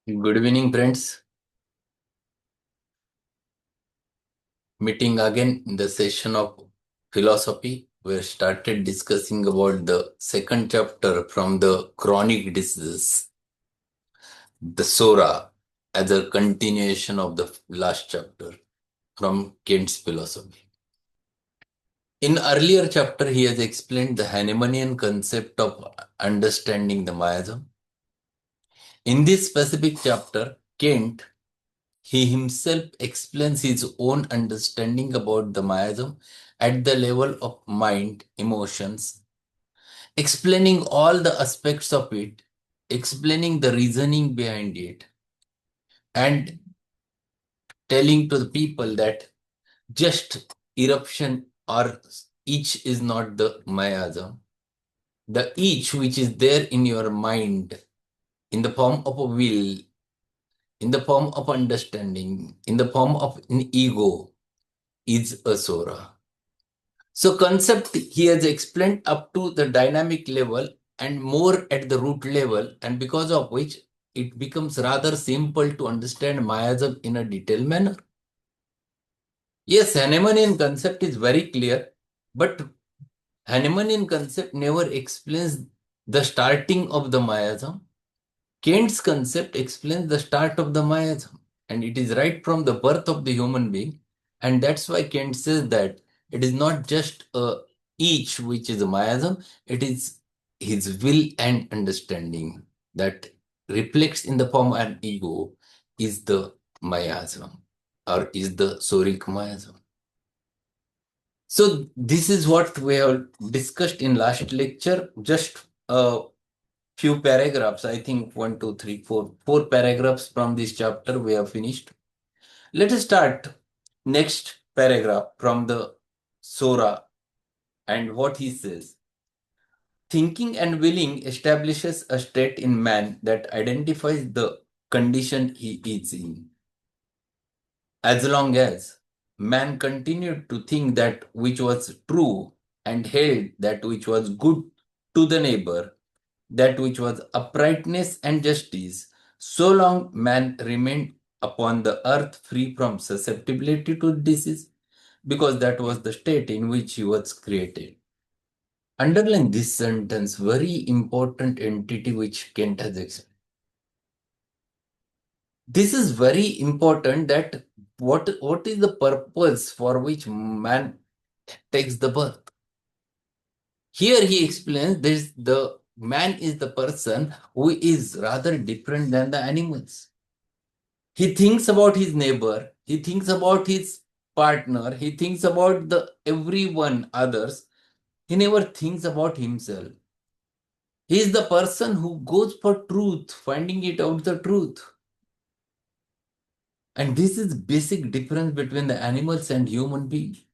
Good evening, friends. Meeting again in the session of philosophy. We started discussing about the second chapter from the chronic diseases, the Psora, as a continuation of the last chapter from Kant's philosophy. In earlier chapter, he has explained the Hahnemannian concept of understanding the miasm. In this specific chapter, Kant he himself explains his own understanding about the miasm at the level of mind, emotions, explaining all the aspects of it, explaining the reasoning behind it, and telling to the people that just eruption or each is not the miasm. The each which is there in your mind, in the form of a will, in the form of understanding, in the form of an ego, is a Sora. So concept he has explained up to the dynamic level and more at the root level, and because of which it becomes rather simple to understand miasm in a detailed manner. Yes, Hahnemannian concept is very clear, but Hahnemannian concept never explains the starting of the miasm. Kant's concept explains the start of the miasm, and it is right from the birth of the human being. And that's why Kant says that it is not just a each which is a miasm, it is his will and understanding that reflects in the form of an ego is the miasm or is the soric miasm. So this is what we have discussed in last lecture. Just few paragraphs, I think one, two, three, four paragraphs from this chapter we have finished. Let us start next paragraph from the Sora and what he says. Thinking and willing establishes a state in man that identifies the condition he is in. As long as man continued to think that which was true and held that which was good to the neighbor, that which was uprightness and justice, so long man remained upon the earth free from susceptibility to disease, because that was the state in which he was created. Underline this sentence, very important entity which Kant has explained. This is very important that what is the purpose for which man takes the birth? Here he explains this the man is the person who is rather different than the animals. He thinks about his neighbor, he thinks about his partner, he thinks about the everyone others. He never thinks about himself. He is the person who goes for truth, finding it out the truth. And this is basic difference between the animals and human beings.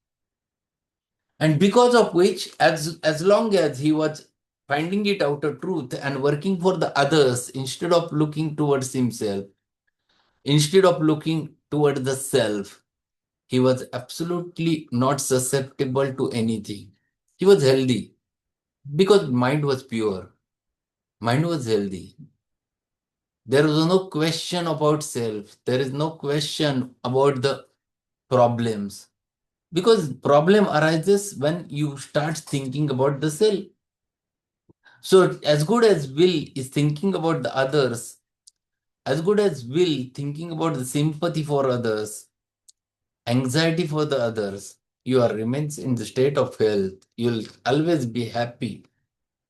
And because of which, as long as he was finding it out a truth and working for the others instead of looking towards himself, instead of looking toward the self, he was absolutely not susceptible to anything. He was healthy because mind was pure. Mind was healthy. There was no question about self. There is no question about the problems. Because problem arises when you start thinking about the self. So as good as will is thinking about the others, as good as will thinking about the sympathy for others, anxiety for the others, you are remains in the state of health. You'll always be happy.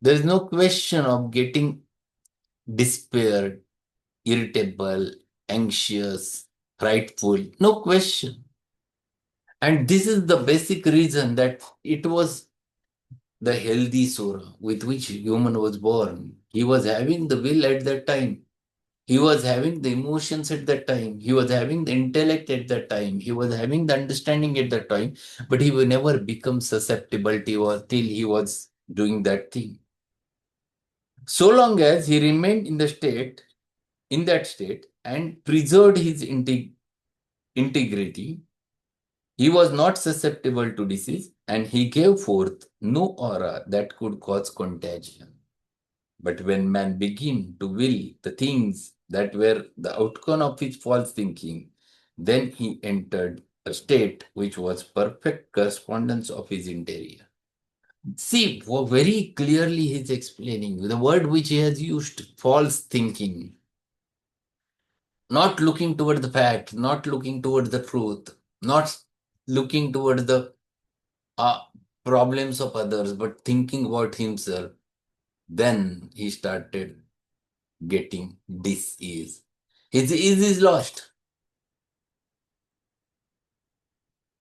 There is no question of getting despaired, irritable, anxious, frightful. No question. And this is the basic reason that it was the healthy Sora with which human was born. He was having the will at that time. He was having the emotions at that time. He was having the intellect at that time. He was having the understanding at that time. But he will never become susceptible till he was doing that thing. So long as he remained in that state, and preserved his integrity, he was not susceptible to disease, and he gave forth no aura that could cause contagion. But when man begin to will the things that were the outcome of his false thinking. Then he entered a state which was perfect correspondence of his interior. See, very clearly he's explaining the word which he has used, false thinking, not looking toward the fact, not looking toward the truth, not looking toward the uh, problems of others, but thinking about himself. Then he started getting disease. His ease is lost.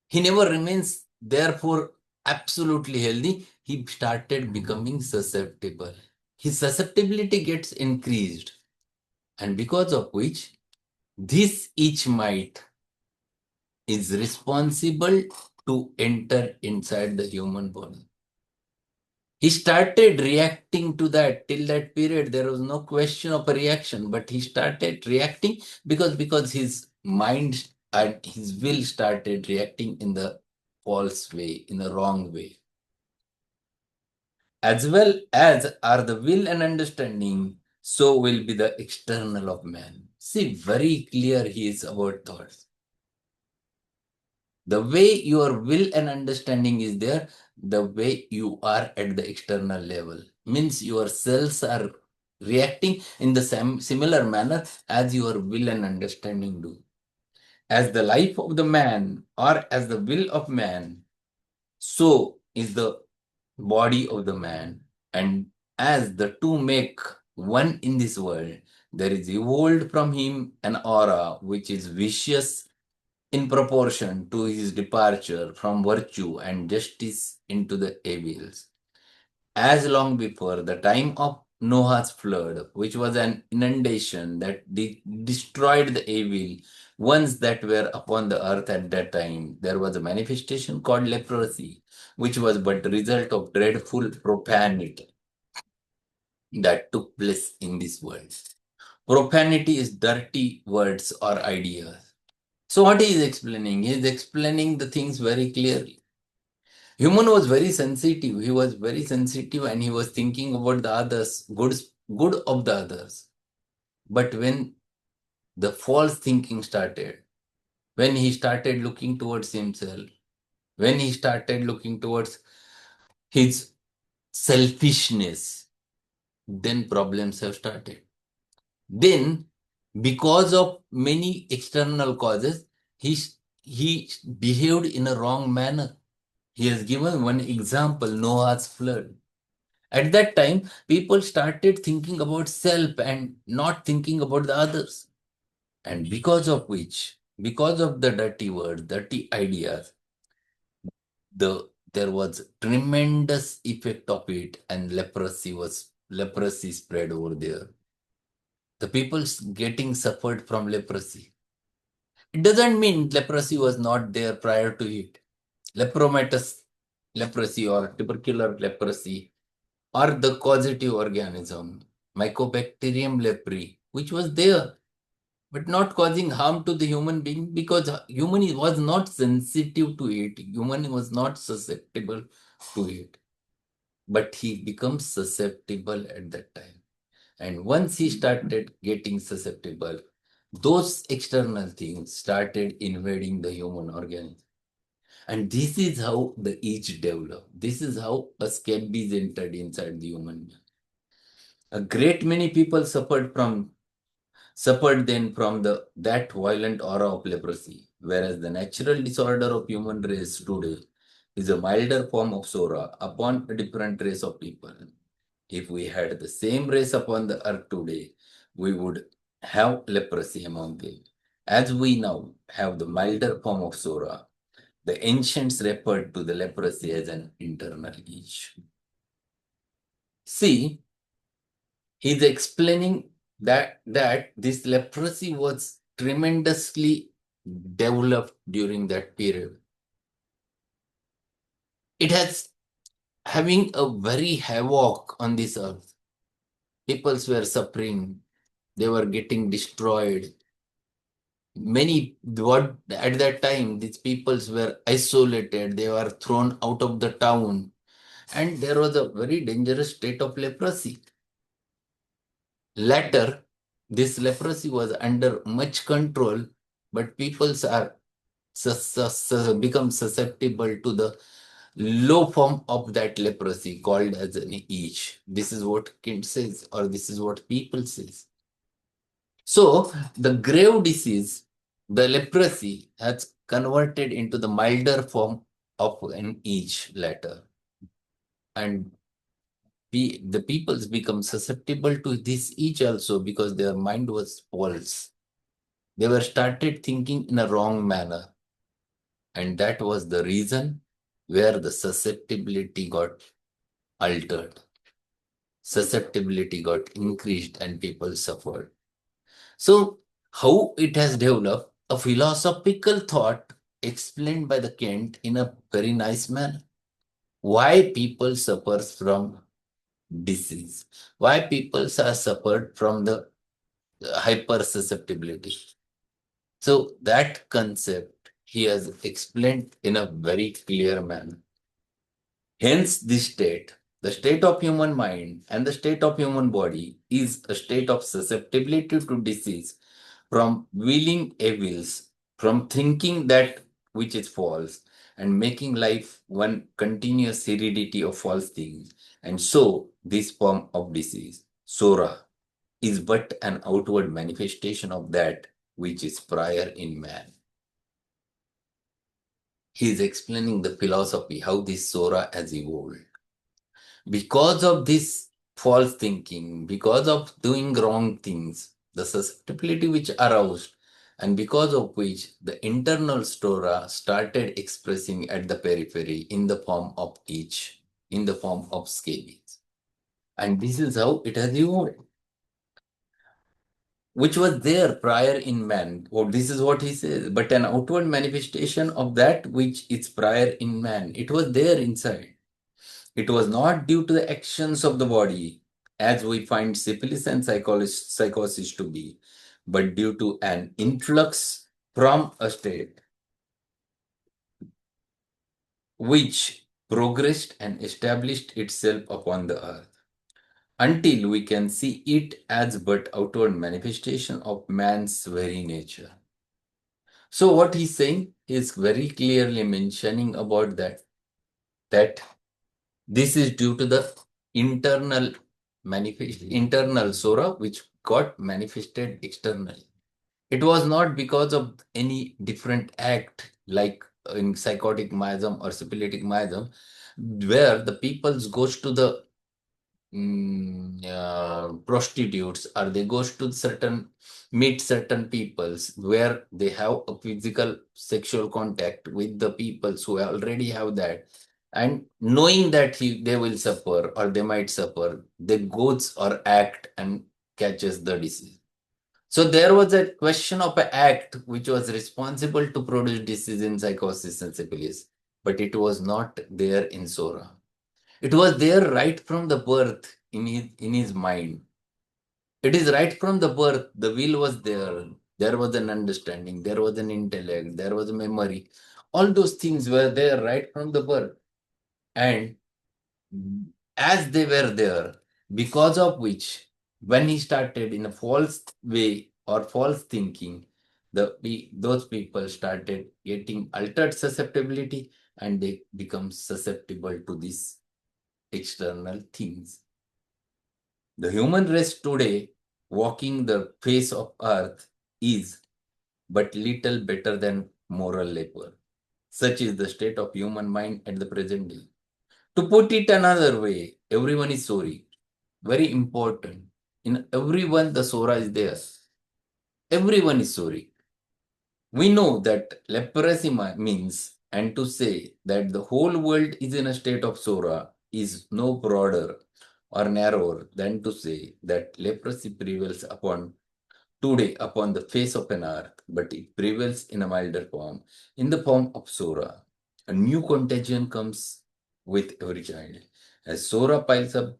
He never remains, therefore, absolutely healthy. He started becoming susceptible. His susceptibility gets increased, and because of which this each might is responsible to enter inside the human body. He started reacting to that. Till that period, there was no question of a reaction, but he started reacting because his mind and his will started reacting in the false way, in the wrong way. As well as are the will and understanding, so will be the external of man. See, very clear he is about thoughts. The way your will and understanding is there, the way you are at the external level. Means your cells are reacting in the same similar manner as your will and understanding do. As the life of the man or as the will of man, so is the body of the man. And as the two make one in this world, there is evolved from him an aura which is vicious in proportion to his departure from virtue and justice into the evils. As long before the time of Noah's flood, which was an inundation that destroyed the evil ones that were upon the earth at that time, there was a manifestation called leprosy, which was but the result of dreadful profanity that took place in this world. Profanity is dirty words or ideas. So what he is explaining? He is explaining the things very clearly. Human was very sensitive. He was very sensitive and he was thinking about the others, good of the others. But when the false thinking started, when he started looking towards himself, when he started looking towards his selfishness, then problems have started. Then, because of many external causes, he behaved in a wrong manner. He has given one example, Noah's flood. At that time, people started thinking about self and not thinking about the others. And because of the dirty words, dirty ideas, there was tremendous effect of it, and leprosy spread over there. The people getting suffered from leprosy. It doesn't mean leprosy was not there prior to it. Lepromatous leprosy or tubercular leprosy or the causative organism, Mycobacterium leprae, which was there, but not causing harm to the human being because human was not sensitive to it. Human was not susceptible to it. But he becomes susceptible at that time. And once he started getting susceptible, those external things started invading the human organism. And this is how the itch developed. This is how a scabies entered inside the human being. A great many people suffered then from that violent aura of leprosy, whereas the natural disorder of human race today is a milder form of Psora upon a different race of people. If we had the same race upon the earth today, we would have leprosy among them. As we now have the milder form of Psora, the ancients referred to the leprosy as an internal itch. See, he's explaining that this leprosy was tremendously developed during that period. It has having a very havoc on this earth. Peoples were suffering, they were getting destroyed. Many what at that time these peoples were isolated, they were thrown out of the town, and there was a very dangerous state of leprosy. Later, This leprosy was under much control, but people are become susceptible to the low form of that leprosy called as an itch. This is what Kent says, or this is what people says. So the grave disease, the leprosy, has converted into the milder form of an itch later. And the peoples become susceptible to this itch also because their mind was false. They were started thinking in a wrong manner. And that was the reason where the susceptibility got altered. Susceptibility got increased and people suffered. So, how it has developed? A philosophical thought explained by the Kent in a very nice manner. Why people suffers from disease? Why people are suffered from the hypersusceptibility? So that concept he has explained in a very clear manner. Hence, this state, the state of human mind and the state of human body, is a state of susceptibility to disease from willing evils, from thinking that which is false, and making life one continuous heredity of false things. And so, this form of disease, Psora, is but an outward manifestation of that which is prior in man. He is explaining the philosophy, how this Psora has evolved. Because of this false thinking, because of doing wrong things, the susceptibility which aroused, and because of which the internal Stora started expressing at the periphery in the form of itch, in the form of scabies. And this is how it has evolved, which was there prior in man. Oh, this is what he says, but an outward manifestation of that which is prior in man. It was there inside. It was not due to the actions of the body, as we find syphilis and psychosis to be, but due to an influx from a state which progressed and established itself upon the earth, until we can see it as but outward manifestation of man's very nature. So what he's saying is very clearly mentioning about that this is due to the internal Sora which got manifested externally. It was not because of any different act like in psychotic miasm or syphilitic miasm, where the peoples goes to the prostitutes, or they goes to meet certain peoples where they have a physical sexual contact with the peoples who already have that, and knowing that they will suffer or they might suffer, they goes or act and catches the disease. So there was a question of an act which was responsible to produce disease in psychosis and syphilis, but it was not there in Sora. It was there right from the birth in his mind. It is right from the birth. The will was there. There was an understanding. There was an intellect. There was a memory. All those things were there right from the birth. And as they were there, because of which, when he started in a false way or false thinking, those people started getting altered susceptibility and they become susceptible to these external things. The human race today, walking the face of earth, is but little better than moral labor. Such is the state of human mind at the present day. To put it another way, everyone is sorry. Very important. In everyone, the Sora is there. Everyone is sorry. We know that leprosy means, and to say that the whole world is in a state of Sora is no broader or narrower than to say that leprosy prevails upon today upon the face of an earth, but it prevails in a milder form, in the form of Sora. A new contagion comes with every child. As Sora piles up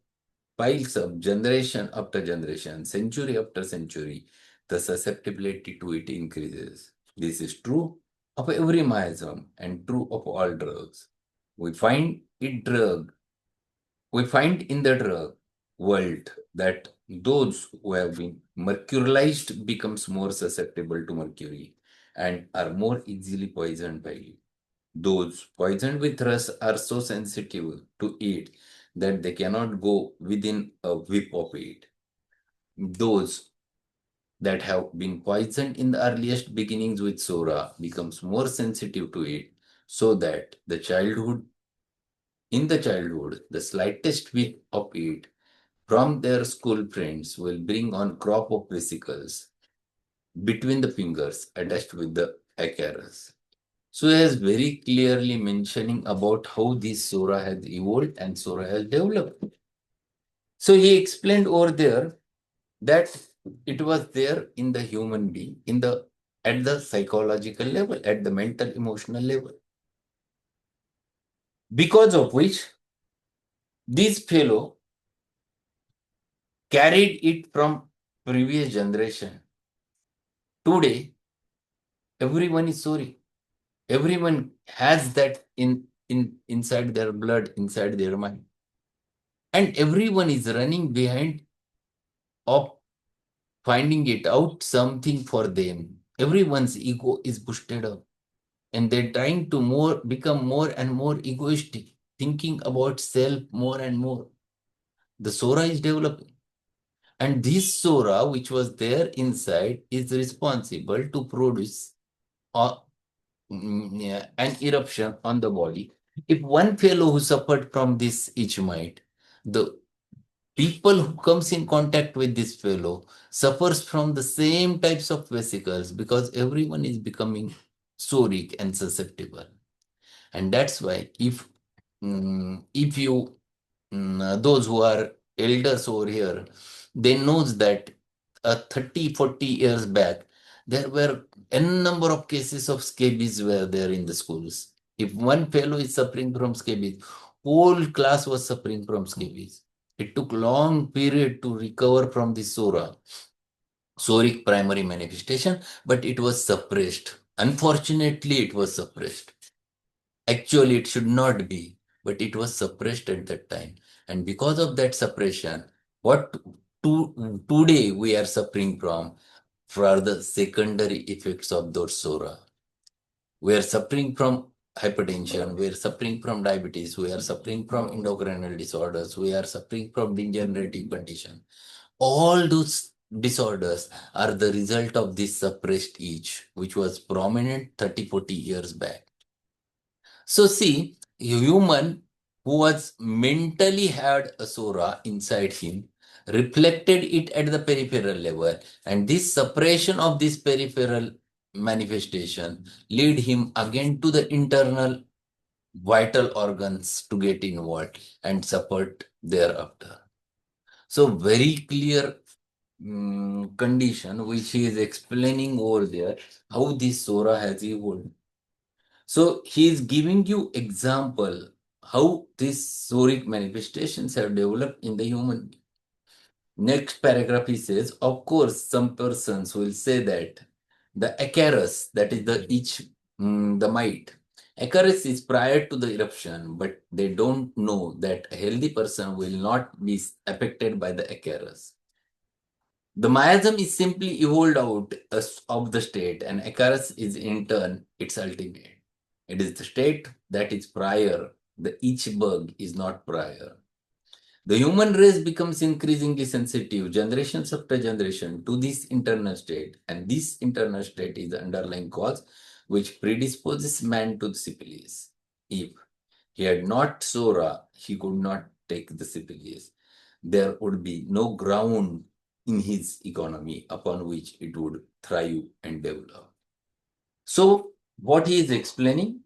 generation after generation, century after century, the susceptibility to it increases. This is true of every miasm and true of all drugs. We find in the drug world that Those who have been mercurialized becomes more susceptible to mercury and are more easily poisoned by it. Those poisoned with rust are so sensitive to it that they cannot go within a whip of it. Those that have been poisoned in the earliest beginnings with Sora becomes more sensitive to it, so that the childhood, the slightest whiff of it from their school friends will bring on crop of vesicles between the fingers attached with the acarus. So he is very clearly mentioning about how this Sora has evolved and Sora has developed. So he explained over there that it was there in the human being, at the psychological level, at the mental emotional level. Because of which this fellow carried it from previous generation. Today, everyone is sorry. Everyone has that inside their blood, inside their mind. And everyone is running behind of finding it out something for them. Everyone's ego is boosted up. And they're trying to become more and more egoistic, thinking about self more and more. The Sora is developing. And this Sora, which was there inside, is responsible to produce an eruption on the body. If one fellow who suffered from this itchmite, the people who comes in contact with this fellow suffers from the same types of vesicles because everyone is becoming soric and susceptible. And that's why if you those who are elders over here, they knows that 30, 40 years back, there were n number of cases of scabies were there in the schools. If one fellow is suffering from scabies, whole class was suffering from scabies. It took long period to recover from the soric primary manifestation, but it was suppressed. Unfortunately, it was suppressed. Actually, it should not be, but it was suppressed at that time. And because of that suppression, what today we are suffering from for the secondary effects of those Sora. We are suffering from hypertension, we are suffering from diabetes, we are suffering from endocrinal disorders, we are suffering from degenerative condition. All those disorders are the result of this suppressed itch, which was prominent 30, 40 years back. So see, a human who was mentally had a Sora inside him reflected it at the peripheral level, and this suppression of this peripheral manifestation lead him again to the internal vital organs to get involved and support thereafter. So very clear condition which he is explaining over there how this Sora has evolved. So he is giving you example how these soric manifestations have developed in the human. Next paragraph he says, of course, some persons will say that the acarus, that is the the mite, acarus is prior to the eruption, but they don't know that a healthy person will not be affected by the acarus. The miasm is simply evolved out of the state, and acarus is in turn its ultimate. It is the state that is prior. Each bug is not prior. The human race becomes increasingly sensitive, generations after generation, to this internal state, and this internal state is the underlying cause which predisposes man to syphilis. If he had not Sora, he could not take the syphilis. There would be no ground in his economy upon which it would thrive and develop. So, what he is explaining?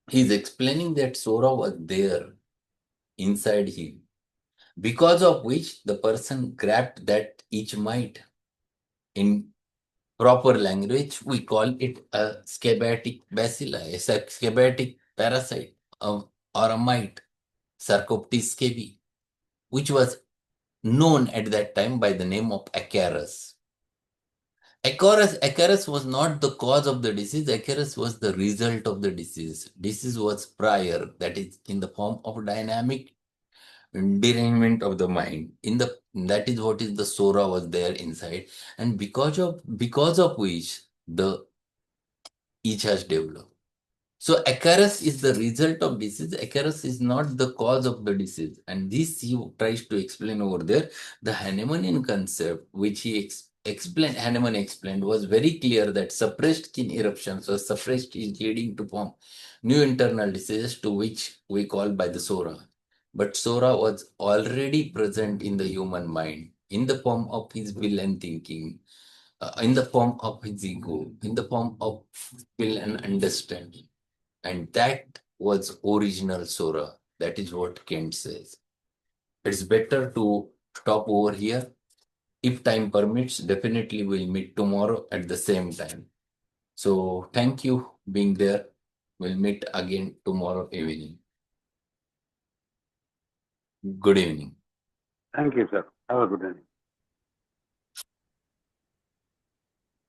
He is explaining that Sora was there inside him, because of which the person grabbed that each mite. In proper language, we call it a scabatic bacilli, a scabatic parasite or a mite, Sarcoptes scabi, which was known at that time by the name of Acarus. Acarus was not the cause of the disease. Acarus was the result of the disease. Disease was prior, that is in the form of dynamic derangement of the mind. In the That is what is the Psora was there inside, and because of which the each has developed. So Acarus is the result of disease. Acarus is not the cause of the disease. And this he tries to explain over there. The Hahnemannian concept, which Hahnemann explained, was very clear that suppressed skin eruptions or suppressed is leading to form new internal diseases to which we call by the Psora. But Psora was already present in the human mind in the form of his will and thinking, in the form of his ego, in the form of will and understanding. And that was original Sora. That is what Kent says. It's better to stop over here. If time permits, definitely we'll meet tomorrow at the same time. So thank you being there. We'll meet again tomorrow evening. Good evening. Thank you, sir. Have a good evening.